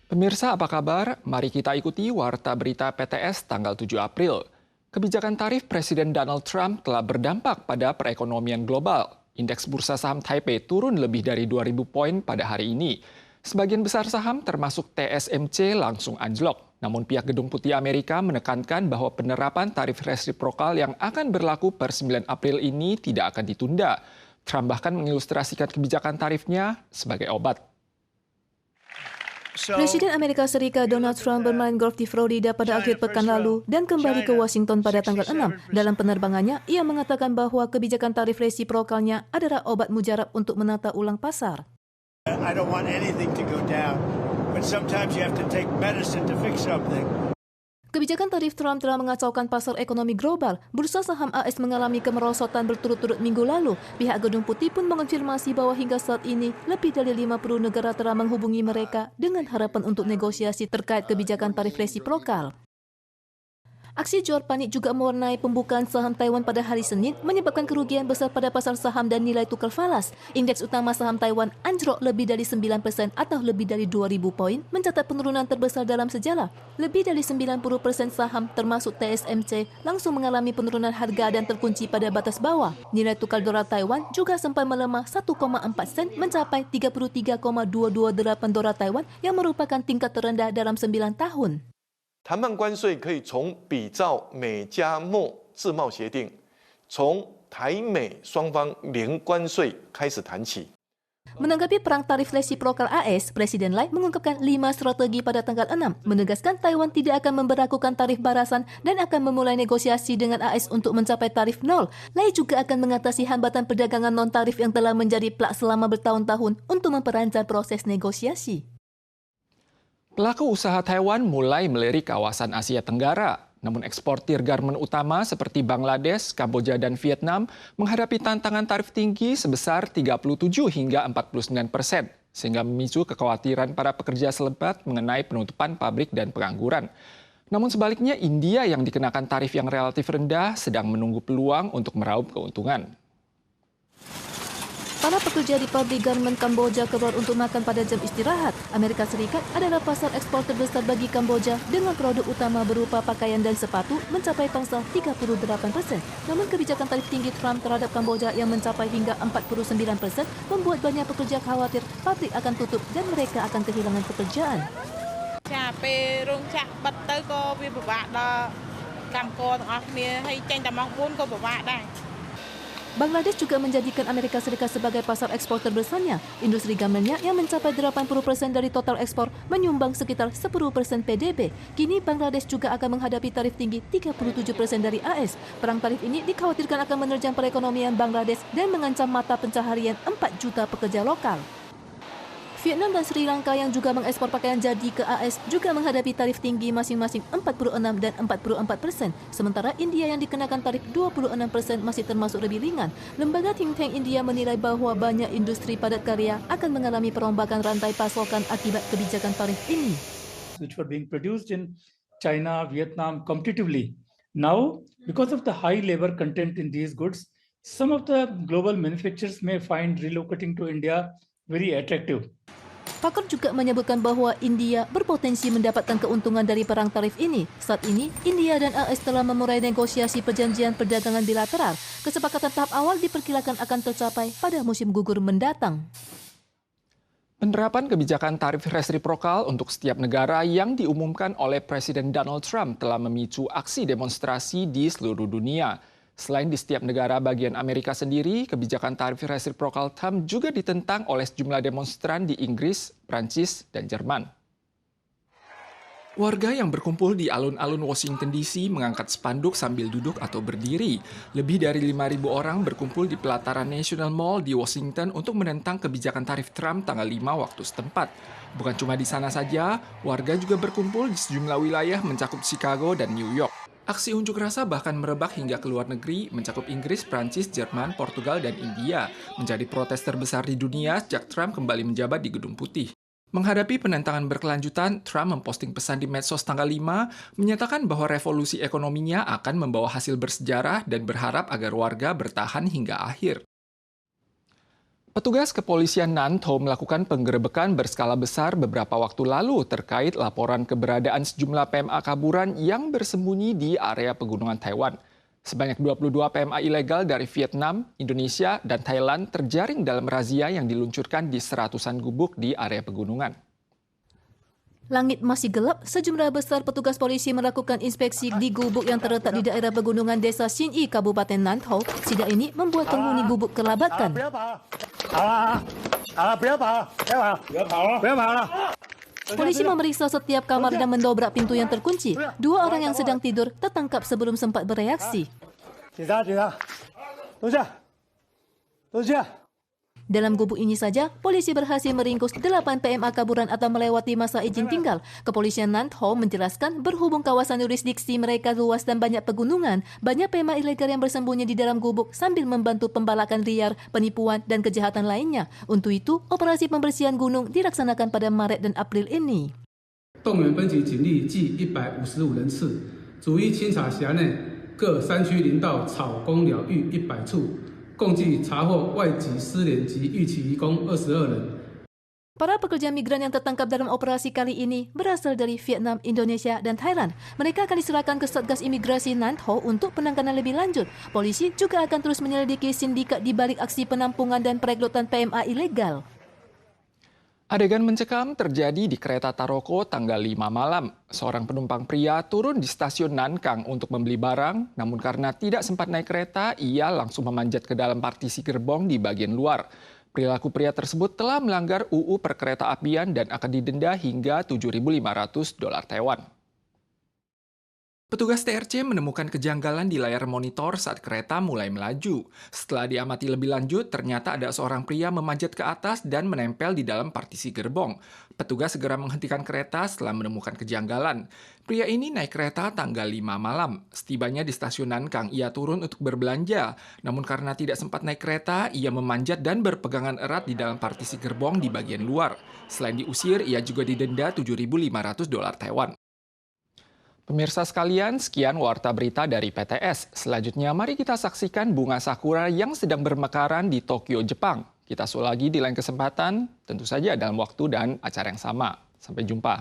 Pemirsa apa kabar? Mari kita ikuti Warta Berita PTS tanggal 7 April. Kebijakan tarif Presiden Donald Trump telah berdampak pada perekonomian global. Indeks bursa saham Taipei turun lebih dari 2.000 poin pada hari ini. Sebagian besar saham termasuk TSMC langsung anjlok. Namun pihak Gedung Putih Amerika menekankan bahwa penerapan tarif resiprokal yang akan berlaku per 9 April ini tidak akan ditunda. Trump bahkan mengilustrasikan kebijakan tarifnya sebagai obat. Presiden Amerika Serikat Donald Trump bermain golf di Florida pada akhir pekan lalu dan kembali ke Washington pada tanggal 6. Dalam penerbangannya, ia mengatakan bahwa kebijakan tarif resiprokalnya adalah obat mujarab untuk menata ulang pasar. I don't want anything to go down, but sometimes you have to take medicine to fix something. Kebijakan tarif Trump telah mengacaukan pasar ekonomi global. Bursa saham AS mengalami kemerosotan berturut-turut minggu lalu. Pihak Gedung Putih pun mengonfirmasi bahwa hingga saat ini lebih dari 50 negara telah menghubungi mereka dengan harapan untuk negosiasi terkait kebijakan tarif resiprokal. Aksi jual panik juga mewarnai pembukaan saham Taiwan pada hari Senin, menyebabkan kerugian besar pada pasar saham dan nilai tukar falas. Indeks utama saham Taiwan anjlok lebih dari 9% atau lebih dari 2.000 poin, mencatat penurunan terbesar dalam sejarah. Lebih dari 90% saham, termasuk TSMC, langsung mengalami penurunan harga dan terkunci pada batas bawah. Nilai tukar dolar Taiwan juga sempat melemah 1,4 sen mencapai 33,228 dolar Taiwan yang merupakan tingkat terendah dalam 9 tahun. 谈判关税可以从比照美加墨自贸协定，从台美双方零关税开始谈起。 Menanggapi perang tarif resiprokal AS, Presiden Lai mengungkapkan 5 strategi pada tanggal 6, menegaskan Taiwan tidak akan memberlakukan tarif balasan dan akan memulai negosiasi dengan AS untuk mencapai tarif nol. Lai juga akan mengatasi hambatan perdagangan non-tarif yang telah menjadi plak selama bertahun-tahun untuk memperlancar proses negosiasi. Pelaku usaha Taiwan mulai melirik kawasan Asia Tenggara. Namun eksportir garmen utama seperti Bangladesh, Kamboja, dan Vietnam menghadapi tantangan tarif tinggi sebesar 37 hingga 49%, sehingga memicu kekhawatiran para pekerja selebat mengenai penutupan pabrik dan pengangguran. Namun sebaliknya, India yang dikenakan tarif yang relatif rendah sedang menunggu peluang untuk meraup keuntungan. Para pekerja di pabrik garmen Kamboja keluar untuk makan pada jam istirahat. Amerika Serikat adalah pasar ekspor terbesar bagi Kamboja dengan produk utama berupa pakaian dan sepatu mencapai pangsa 38%. Namun kebijakan tarif tinggi Trump terhadap Kamboja yang mencapai hingga 49% membuat banyak pekerja khawatir pabrik akan tutup dan mereka akan kehilangan pekerjaan. Bangladesh juga menjadikan Amerika Serikat sebagai pasar ekspor terbesarnya. Industri garmennya yang mencapai 80% dari total ekspor menyumbang sekitar 10% PDB. Kini Bangladesh juga akan menghadapi tarif tinggi 37% dari AS. Perang tarif ini dikhawatirkan akan menerjang perekonomian Bangladesh dan mengancam mata pencaharian 4 juta pekerja lokal. Vietnam dan Sri Lanka yang juga mengekspor pakaian jadi ke AS juga menghadapi tarif tinggi masing-masing 46 dan 44%. Sementara India yang dikenakan tarif 26% masih termasuk lebih ringan. Lembaga think tank India menilai bahwa banyak industri padat karya akan mengalami perombakan rantai pasokan akibat kebijakan tarif ini. Which were being produced in China, Vietnam competitively. Now, because of the high labor content in these goods, some of the global manufacturers may find relocating to India very attractive. Pakar juga menyebutkan bahwa India berpotensi mendapatkan keuntungan dari perang tarif ini. Saat ini, India dan AS telah memulai negosiasi perjanjian perdagangan bilateral. Kesepakatan tahap awal diperkirakan akan tercapai pada musim gugur mendatang. Penerapan kebijakan tarif resiprokal untuk setiap negara yang diumumkan oleh Presiden Donald Trump telah memicu aksi demonstrasi di seluruh dunia. Selain di setiap negara bagian Amerika sendiri, kebijakan tarif resiprokal Trump juga ditentang oleh sejumlah demonstran di Inggris, Prancis, dan Jerman. Warga yang berkumpul di alun-alun Washington DC mengangkat spanduk sambil duduk atau berdiri. Lebih dari 5.000 orang berkumpul di pelataran National Mall di Washington untuk menentang kebijakan tarif Trump tanggal 5 waktu setempat. Bukan cuma di sana saja, warga juga berkumpul di sejumlah wilayah mencakup Chicago dan New York. Aksi unjuk rasa bahkan merebak hingga ke luar negeri, mencakup Inggris, Prancis, Jerman, Portugal, dan India. Menjadi protes terbesar di dunia sejak Trump kembali menjabat di Gedung Putih. Menghadapi penentangan berkelanjutan, Trump memposting pesan di medsos tanggal 5, menyatakan bahwa revolusi ekonominya akan membawa hasil bersejarah dan berharap agar warga bertahan hingga akhir. Petugas kepolisian Nantou melakukan penggerebekan berskala besar beberapa waktu lalu terkait laporan keberadaan sejumlah PMA kaburan yang bersembunyi di area pegunungan Taiwan. Sebanyak 22 PMA ilegal dari Vietnam, Indonesia, dan Thailand terjaring dalam razia yang diluncurkan di seratusan gubuk di area pegunungan. Langit masih gelap, sejumlah besar petugas polisi melakukan inspeksi di gubuk yang terletak di daerah pegunungan Desa Xinyi, Kabupaten Nantou. Sidak ini membuat penghuni gubuk kelabakan. Polisi memeriksa setiap kamar dan mendobrak pintu yang terkunci. 2 orang yang sedang tidur tertangkap sebelum sempat bereaksi. Dalam gubuk ini saja, polisi berhasil meringkus 8 PMA kaburan atau melewati masa izin tinggal. Kepolisian Nantou menjelaskan berhubung kawasan yurisdiksi mereka luas dan banyak pegunungan, banyak PMA ilegal yang bersembunyi di dalam gubuk sambil membantu pembalakan liar, penipuan, dan kejahatan lainnya. Untuk itu, operasi pembersihan gunung dilaksanakan pada Maret dan April ini. 动员分级警力计155人次，逐一清查辖内各山区林道草公鸟域100处。 共计查获外籍失联及逾期移工22人。 Para pekerja migran yang tertangkap dalam operasi kali ini berasal dari Vietnam, Indonesia, dan Thailand. Mereka akan diserahkan ke Satgas Imigrasi Nantou untuk penanganan lebih lanjut. Polisi juga akan terus menyelidiki sindikat di balik aksi penampungan dan perekrutan PMA ilegal. Adegan mencekam terjadi di kereta Taroko tanggal 5 malam. Seorang penumpang pria turun di stasiun Nankang untuk membeli barang, namun karena tidak sempat naik kereta, ia langsung memanjat ke dalam partisi gerbong di bagian luar. Perilaku pria tersebut telah melanggar UU Perkeretaapian dan akan didenda hingga $7.500 Taiwan. Petugas TRC menemukan kejanggalan di layar monitor saat kereta mulai melaju. Setelah diamati lebih lanjut, ternyata ada seorang pria memanjat ke atas dan menempel di dalam partisi gerbong. Petugas segera menghentikan kereta setelah menemukan kejanggalan. Pria ini naik kereta tanggal 5 malam. Setibanya di stasiun Nankang, ia turun untuk berbelanja. Namun karena tidak sempat naik kereta, ia memanjat dan berpegangan erat di dalam partisi gerbong di bagian luar. Selain diusir, ia juga didenda $7.500 Taiwan. Pemirsa sekalian, sekian Warta Berita dari PTS. Selanjutnya, mari kita saksikan bunga sakura yang sedang bermekaran di Tokyo, Jepang. Kita usul lagi di lain kesempatan, tentu saja dalam waktu dan acara yang sama. Sampai jumpa.